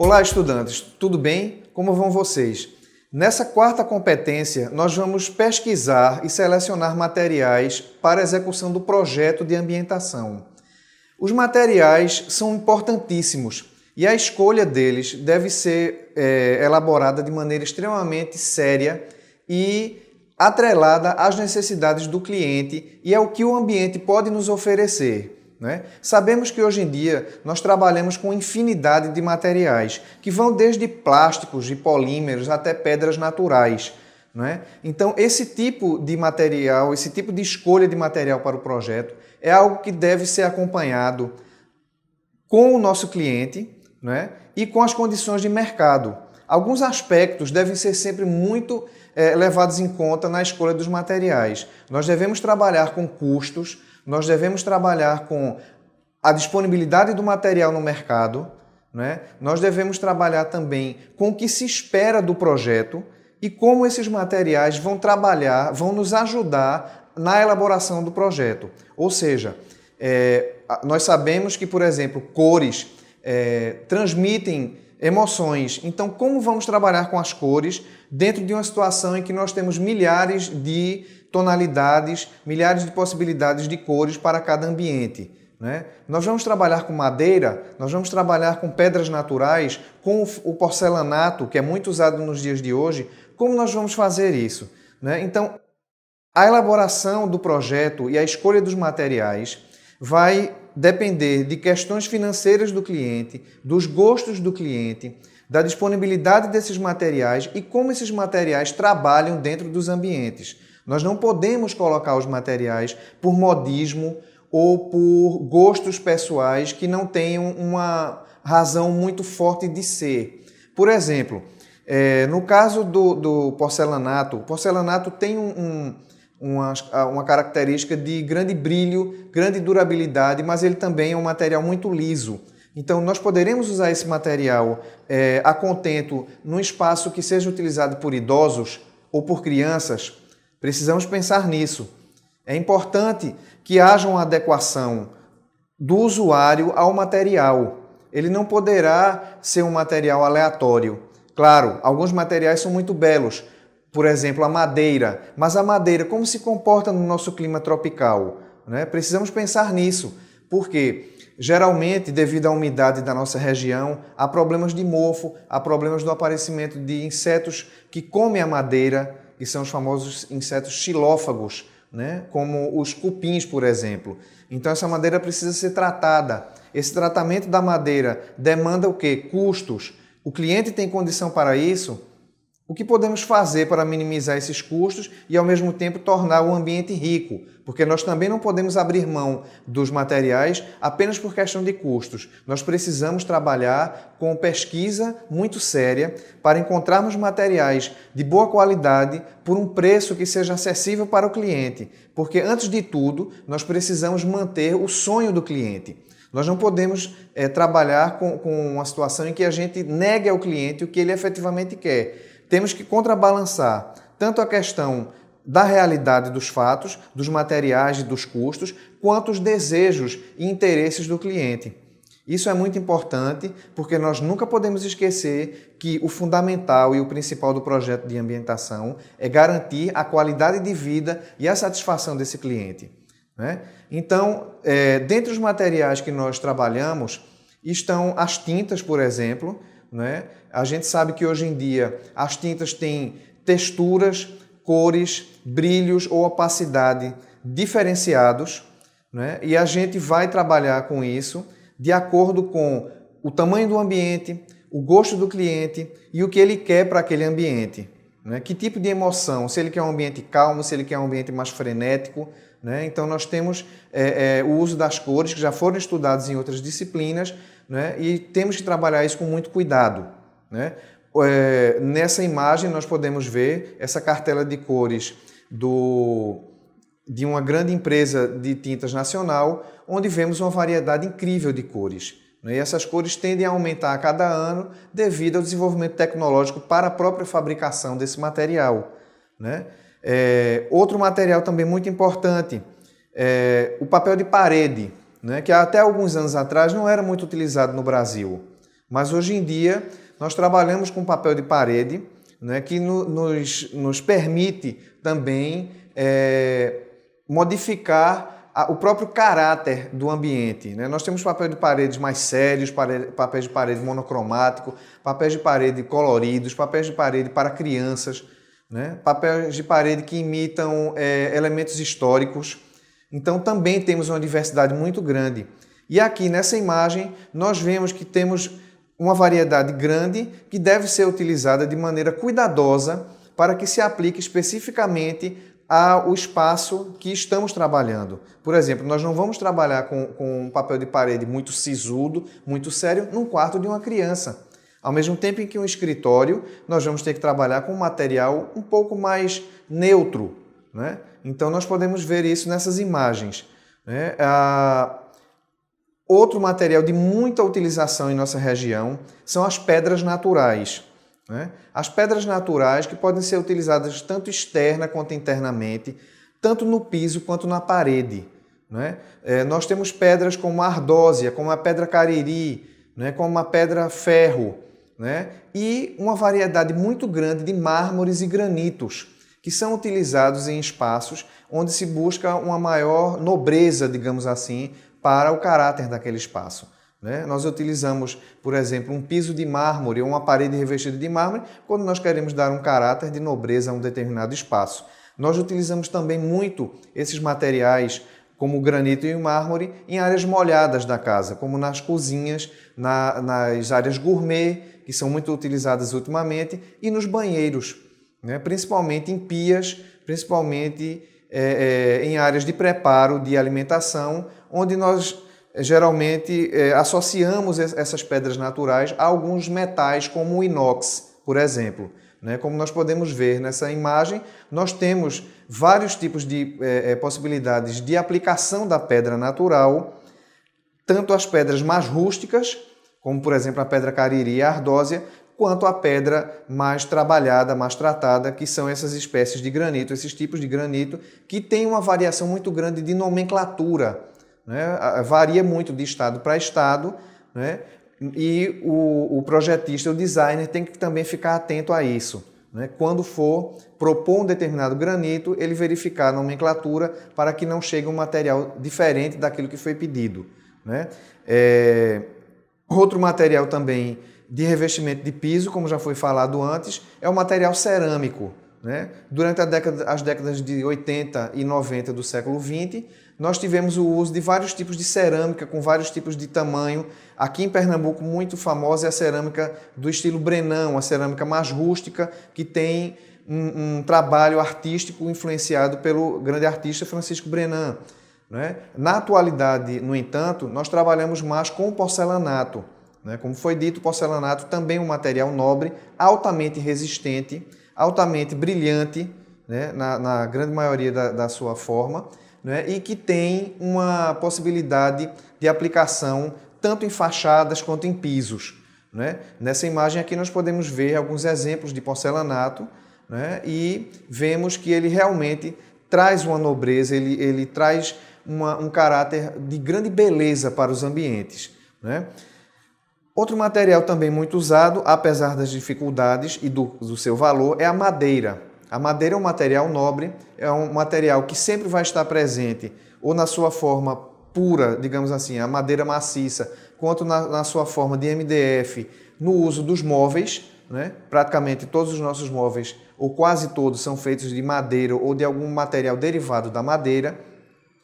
Olá, estudantes, tudo bem? Como vão vocês? Nessa quarta competência, nós vamos pesquisar e selecionar materiais para a execução do projeto de ambientação. Os materiais são importantíssimos e a escolha deles deve ser elaborada de maneira extremamente séria e atrelada às necessidades do cliente e ao que o ambiente pode nos oferecer. Sabemos que hoje em dia nós trabalhamos com infinidade de materiais, que vão desde plásticos e polímeros até pedras naturais. Então, esse tipo de material, esse tipo de escolha de material para o projeto é algo que deve ser acompanhado com o nosso cliente e com as condições de mercado. Alguns aspectos devem ser sempre muito levados em conta na escolha dos materiais. Nós devemos trabalhar com custos, nós devemos trabalhar com a disponibilidade do material no mercado, nós devemos trabalhar também com o que se espera do projeto e como esses materiais vão trabalhar, vão nos ajudar na elaboração do projeto. Ou seja, nós sabemos que, por exemplo, cores transmitem emoções. Então, como vamos trabalhar com as cores dentro de uma situação em que nós temos milhares de tonalidades, milhares de possibilidades de cores para cada ambiente? Nós vamos trabalhar com madeira, nós vamos trabalhar com pedras naturais, com o porcelanato, que é muito usado nos dias de hoje. Como nós vamos fazer isso? Então, a elaboração do projeto e a escolha dos materiais vai depender de questões financeiras do cliente, dos gostos do cliente, da disponibilidade desses materiais e como esses materiais trabalham dentro dos ambientes. Nós não podemos colocar os materiais por modismo ou por gostos pessoais que não tenham uma razão muito forte de ser. Por exemplo, no caso do porcelanato, o porcelanato tem uma característica de grande brilho, grande durabilidade, mas ele também é um material muito liso. Então, nós poderemos usar esse material a contento num espaço que seja utilizado por idosos ou por crianças. Precisamos pensar nisso. É importante que haja uma adequação do usuário ao material. Ele não poderá ser um material aleatório. Claro, alguns materiais são muito belos, por exemplo, a madeira. Mas a madeira, como se comporta no nosso clima tropical? Precisamos pensar nisso, porque geralmente, devido à umidade da nossa região, há problemas de mofo, há problemas do aparecimento de insetos que comem a madeira, que são os famosos insetos xilófagos, como os cupins, por exemplo. Então, essa madeira precisa ser tratada. Esse tratamento da madeira demanda o quê? Custos. O cliente tem condição para isso? O que podemos fazer para minimizar esses custos e, ao mesmo tempo, tornar o ambiente rico? Porque nós também não podemos abrir mão dos materiais apenas por questão de custos. Nós precisamos trabalhar com pesquisa muito séria para encontrarmos materiais de boa qualidade por um preço que seja acessível para o cliente. Porque, antes de tudo, nós precisamos manter o sonho do cliente. Nós não podemos trabalhar com uma situação em que a gente negue ao cliente o que ele efetivamente quer. Temos que contrabalançar tanto a questão da realidade dos fatos, dos materiais e dos custos, quanto os desejos e interesses do cliente. Isso é muito importante porque nós nunca podemos esquecer que o fundamental e o principal do projeto de ambientação é garantir a qualidade de vida e a satisfação desse cliente. Então, dentre os materiais que nós trabalhamos estão as tintas, por exemplo. A gente sabe que hoje em dia as tintas têm texturas, cores, brilhos ou opacidade diferenciados, e a gente vai trabalhar com isso de acordo com o tamanho do ambiente, o gosto do cliente e o que ele quer para aquele ambiente. Que tipo de emoção, se ele quer um ambiente calmo, se ele quer um ambiente mais frenético. Então nós temos o uso das cores que já foram estudados em outras disciplinas, e temos que trabalhar isso com muito cuidado. Nessa imagem nós podemos ver essa cartela de cores de uma grande empresa de tintas nacional, onde vemos uma variedade incrível de cores. E essas cores tendem a aumentar a cada ano devido ao desenvolvimento tecnológico para a própria fabricação desse material. Outro material também muito importante é o papel de parede, que até alguns anos atrás não era muito utilizado no Brasil. Mas hoje em dia nós trabalhamos com papel de parede, né, que nos permite também modificar o próprio caráter do ambiente, né? Nós temos papel de paredes mais sérios, papéis de parede monocromático, papéis de parede coloridos, papéis de parede para crianças, né? Papéis de parede que imitam elementos históricos. Então também temos uma diversidade muito grande. E aqui nessa imagem nós vemos que temos uma variedade grande que deve ser utilizada de maneira cuidadosa para que se aplique especificamente ao espaço que estamos trabalhando. Por exemplo, nós não vamos trabalhar com um papel de parede muito sisudo, muito sério, num quarto de uma criança. Ao mesmo tempo em que um escritório, nós vamos ter que trabalhar com um material um pouco mais neutro, né? Então nós podemos ver isso nessas imagens, né? Outro material de muita utilização em nossa região são as pedras naturais, né? As pedras naturais que podem ser utilizadas tanto externa quanto internamente, tanto no piso quanto na parede, né? Nós temos pedras como a ardósia, como a pedra cariri, né? Como a pedra ferro, né? E uma variedade muito grande de mármores e granitos que são utilizados em espaços onde se busca uma maior nobreza, digamos assim, para o caráter daquele espaço, né? Nós utilizamos, por exemplo, um piso de mármore ou uma parede revestida de mármore quando nós queremos dar um caráter de nobreza a um determinado espaço. Nós utilizamos também muito esses materiais, como o granito e o mármore, em áreas molhadas da casa, como nas cozinhas, nas áreas gourmet, que são muito utilizadas ultimamente, e nos banheiros, né? Principalmente em pias, principalmente em áreas de preparo de alimentação, onde nós geralmente associamos essas pedras naturais a alguns metais, como o inox, por exemplo, né? Como nós podemos ver nessa imagem, nós temos vários tipos de possibilidades de aplicação da pedra natural, tanto as pedras mais rústicas, como por exemplo a pedra cariri e a ardósia, quanto a pedra mais trabalhada, mais tratada, que são essas espécies de granito, esses tipos de granito, que têm uma variação muito grande de nomenclatura, né? Varia muito de estado para estado, né? E o projetista, o designer, tem que também ficar atento a isso, né? Quando for propor um determinado granito, ele verificar a nomenclatura para que não chegue um material diferente daquilo que foi pedido, né? Outro material também de revestimento de piso, como já foi falado antes, é o material cerâmico, né? Durante as décadas de 80 e 90 do século XX, nós tivemos o uso de vários tipos de cerâmica, com vários tipos de tamanho. Aqui em Pernambuco, muito famosa é a cerâmica do estilo Brenão, a cerâmica mais rústica, que tem um trabalho artístico influenciado pelo grande artista Francisco Brenan, né? Na atualidade, no entanto, nós trabalhamos mais com o porcelanato, né? Como foi dito, o porcelanato também é um material nobre, altamente resistente, altamente brilhante, né? Na grande maioria da sua forma, né? E que tem uma possibilidade de aplicação tanto em fachadas quanto em pisos, né? Nessa imagem aqui nós podemos ver alguns exemplos de porcelanato, né? E vemos que ele realmente traz uma nobreza, ele traz um caráter de grande beleza para os ambientes, né? Outro material também muito usado, apesar das dificuldades e do seu valor, é a madeira. A madeira é um material nobre, é um material que sempre vai estar presente, ou na sua forma pura, digamos assim, a madeira maciça, quanto na sua forma de MDF, no uso dos móveis, né? Praticamente todos os nossos móveis, ou quase todos, são feitos de madeira ou de algum material derivado da madeira,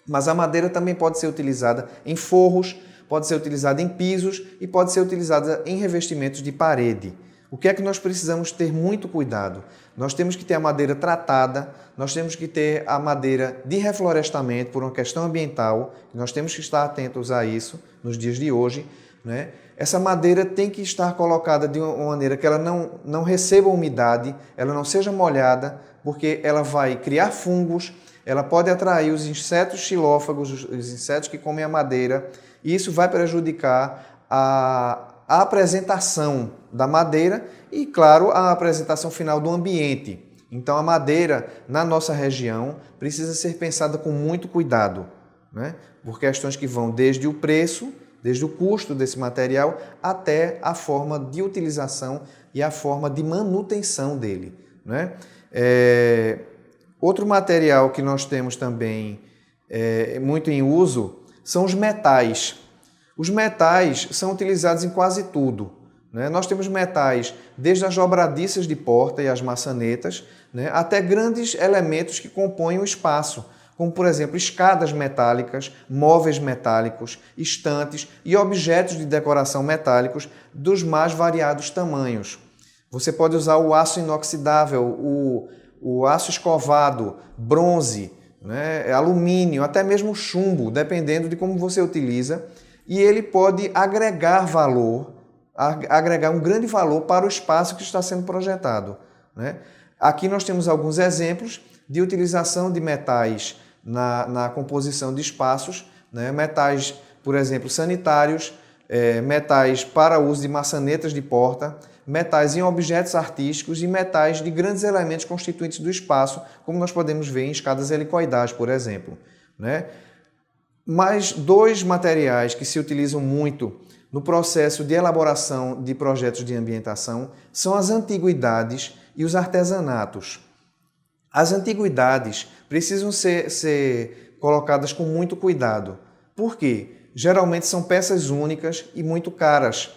mas a madeira também pode ser utilizada em forros, pode ser utilizada em pisos e pode ser utilizada em revestimentos de parede. O que é que nós precisamos ter muito cuidado? Nós temos que ter a madeira tratada, nós temos que ter a madeira de reflorestamento por uma questão ambiental, nós temos que estar atentos a isso nos dias de hoje, né? Essa madeira tem que estar colocada de uma maneira que ela não receba umidade, ela não seja molhada, porque ela vai criar fungos, ela pode atrair os insetos xilófagos, os insetos que comem a madeira, e isso vai prejudicar a apresentação da madeira e, claro, a apresentação final do ambiente. Então, a madeira, na nossa região, precisa ser pensada com muito cuidado, né? Por questões que vão desde o preço, desde o custo desse material até a forma de utilização e a forma de manutenção dele, né? Outro material que nós temos também muito em uso são os metais. Os metais são utilizados em quase tudo, né? Nós temos metais desde as dobradiças de porta e as maçanetas, né, até grandes elementos que compõem o espaço, como, por exemplo, escadas metálicas, móveis metálicos, estantes e objetos de decoração metálicos dos mais variados tamanhos. Você pode usar o aço inoxidável, o aço escovado, bronze, né, alumínio, até mesmo chumbo, dependendo de como você utiliza, e ele pode agregar valor, agregar um grande valor para o espaço que está sendo projetado, né? Aqui nós temos alguns exemplos de utilização de metais na composição de espaços, né? Metais, por exemplo, sanitários, metais para uso de maçanetas de porta, metais em objetos artísticos e metais de grandes elementos constituintes do espaço, como nós podemos ver em escadas helicoidais, por exemplo, né? Mas dois materiais que se utilizam muito no processo de elaboração de projetos de ambientação são as antiguidades e os artesanatos. As antiguidades precisam ser colocadas com muito cuidado. Por quê? Geralmente são peças únicas e muito caras.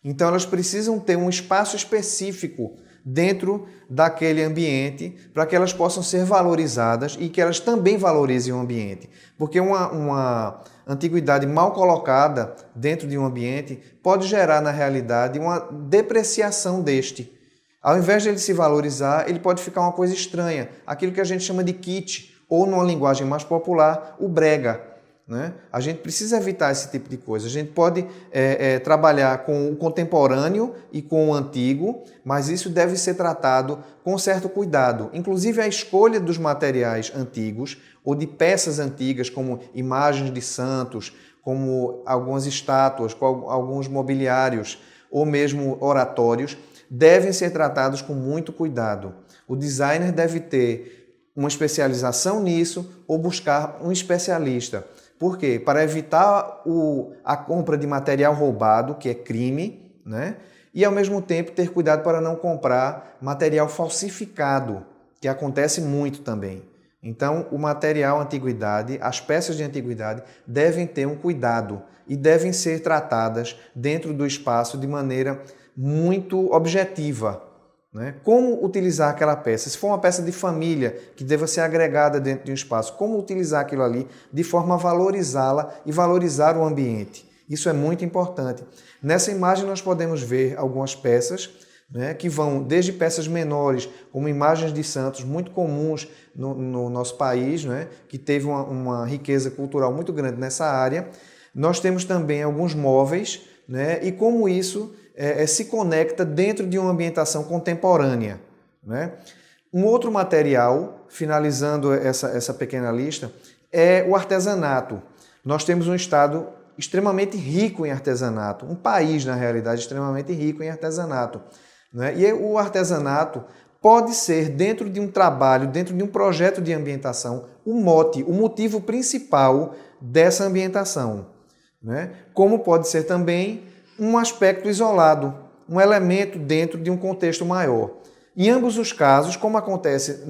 Então elas precisam ter um espaço específico dentro daquele ambiente para que elas possam ser valorizadas e que elas também valorizem o ambiente. Porque uma antiguidade mal colocada dentro de um ambiente pode gerar, na realidade, uma depreciação deste. Ao invés de ele se valorizar, ele pode ficar uma coisa estranha, aquilo que a gente chama de kit, ou numa linguagem mais popular, o brega, né? A gente precisa evitar esse tipo de coisa. A gente pode trabalhar com o contemporâneo e com o antigo, mas isso deve ser tratado com certo cuidado. Inclusive a escolha dos materiais antigos ou de peças antigas, como imagens de santos, como algumas estátuas, com alguns mobiliários ou mesmo oratórios, devem ser tratados com muito cuidado. O designer deve ter uma especialização nisso ou buscar um especialista. Por quê? Para evitar a compra de material roubado, que é crime, né? E ao mesmo tempo ter cuidado para não comprar material falsificado, que acontece muito também. Então, o material antiguidade, as peças de antiguidade devem ter um cuidado e devem ser tratadas dentro do espaço de maneira muito objetiva, né? Como utilizar aquela peça? Se for uma peça de família que deva ser agregada dentro de um espaço, como utilizar aquilo ali de forma a valorizá-la e valorizar o ambiente? Isso é muito importante. Nessa imagem nós podemos ver algumas peças, né, que vão desde peças menores, como imagens de santos, muito comuns no nosso país, né, que teve uma riqueza cultural muito grande nessa área. Nós temos também alguns móveis, né, e como isso se conecta dentro de uma ambientação contemporânea, né? Um outro material, finalizando essa pequena lista, é o artesanato. Nós temos um estado extremamente rico em artesanato, um país, na realidade, extremamente rico em artesanato, né? E o artesanato pode ser, dentro de um trabalho, dentro de um projeto de ambientação, o mote, o motivo principal dessa ambientação, né? Como pode ser também um aspecto isolado, um elemento dentro de um contexto maior. Em ambos os casos, como acontece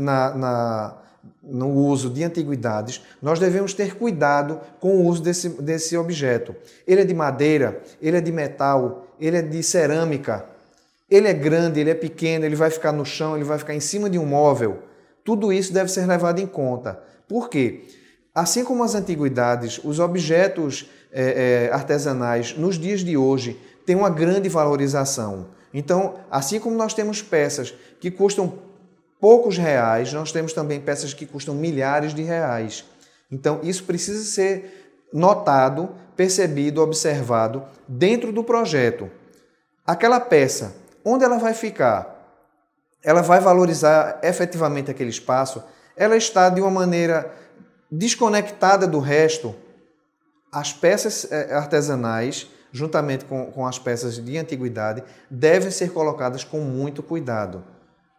no uso de antiguidades, nós devemos ter cuidado com o uso desse objeto. Ele é de madeira, ele é de metal, ele é de cerâmica, ele é grande, ele é pequeno, ele vai ficar no chão, ele vai ficar em cima de um móvel. Tudo isso deve ser levado em conta. Por quê? Assim como as antiguidades, os objetos artesanais nos dias de hoje têm uma grande valorização. Então, assim como nós temos peças que custam poucos reais, nós temos também peças que custam milhares de reais. Então, isso precisa ser notado, percebido, observado dentro do projeto. Aquela peça, onde ela vai ficar? Ela vai valorizar efetivamente aquele espaço? Ela está de uma maneira desconectada do resto? As peças artesanais, juntamente com as peças de antiguidade, devem ser colocadas com muito cuidado,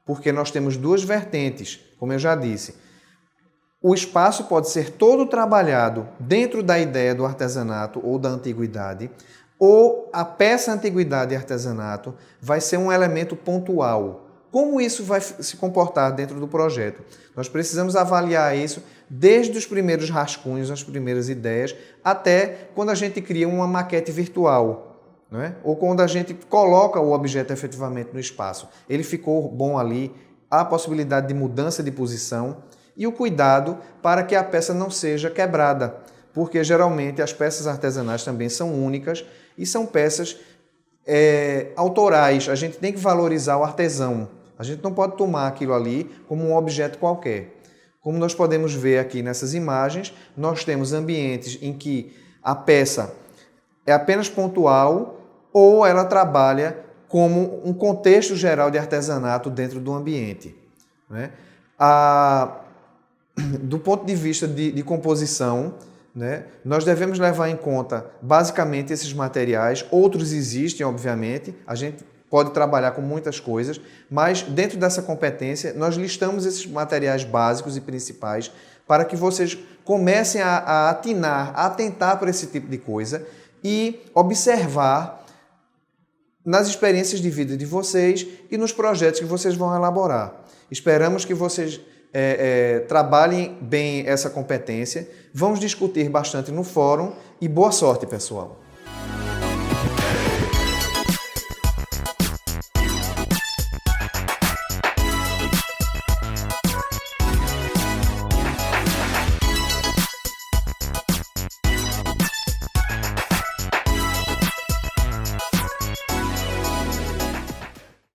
porque nós temos duas vertentes, como eu já disse. o espaço pode ser todo trabalhado dentro da ideia do artesanato ou da antiguidade, ou a peça antiguidade e artesanato vai ser um elemento pontual. Como isso vai se comportar dentro do projeto? Nós precisamos avaliar isso desde os primeiros rascunhos, as primeiras ideias, até quando a gente cria uma maquete virtual, não é? Ou quando a gente coloca o objeto efetivamente no espaço. Ele ficou bom ali, há a possibilidade de mudança de posição e o cuidado para que a peça não seja quebrada, porque geralmente as peças artesanais também são únicas e são peças autorais. A gente tem que valorizar o artesão. A gente não pode tomar aquilo ali como um objeto qualquer. Como nós podemos ver aqui nessas imagens, nós temos ambientes em que a peça é apenas pontual ou ela trabalha como um contexto geral de artesanato dentro do ambiente, né? Do ponto de vista de composição, né, nós devemos levar em conta basicamente esses materiais. Outros existem, obviamente, a gente pode trabalhar com muitas coisas, mas dentro dessa competência nós listamos esses materiais básicos e principais para que vocês comecem a atinar, a atentar para esse tipo de coisa e observar nas experiências de vida de vocês e nos projetos que vocês vão elaborar. Esperamos que vocês trabalhem bem essa competência. Vamos discutir bastante no fórum e boa sorte, pessoal!